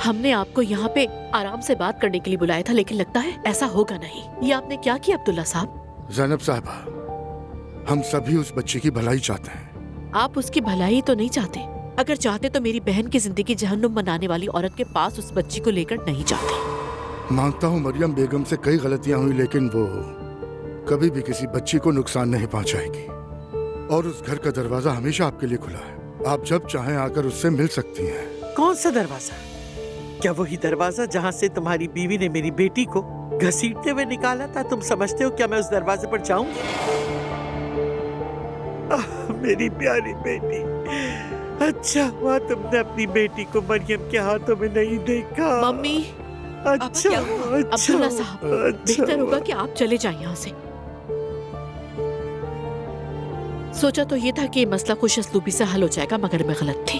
हमने आपको यहाँ पे आराम से बात करने के लिए बुलाया था, लेकिन लगता है ऐसा होगा नहीं। ये आपने क्या किया अब्दुल्ला साहब? ज़ैनब साहबा, हम सभी उस बच्ची की भलाई चाहते हैं। आप उसकी भलाई तो नहीं चाहते? अगर चाहते तो मेरी बहन की जिंदगी जहन्नुम बनाने वाली औरत के पास उस बच्ची को लेकर नहीं जाते। मानता हूँ मरियम बेगम से कई गलतियां हुई, लेकिन वो कभी भी किसी बच्ची को नुकसान नहीं पहुंचाएगी। और उस घर का दरवाजा हमेशा आपके लिए खुला है। आप जब चाहें आकर उससे मिल सकती हैं। कौन सा दरवाजा? क्या वही दरवाजा जहाँ से तुम्हारी बीवी ने मेरी बेटी को घसीटते हुए निकाला था? तुम समझते हो क्या मैं उस दरवाजे पर जाऊंगी? मेरी प्यारी बेटी, अच्छा हुआ तुमने अपनी बेटी को मरियम के हाथों में नहीं देखा। मम्मी, अच्छा, क्या हुआ? अच्छा, अब्दुल्ला साहब, अच्छा। बेहतर होगा कि आप चले जाएं यहाँ से। सोचा तो ये था कि ये मसला खुश असलूबी से हल हो जाएगा, मगर मैं गलत थी।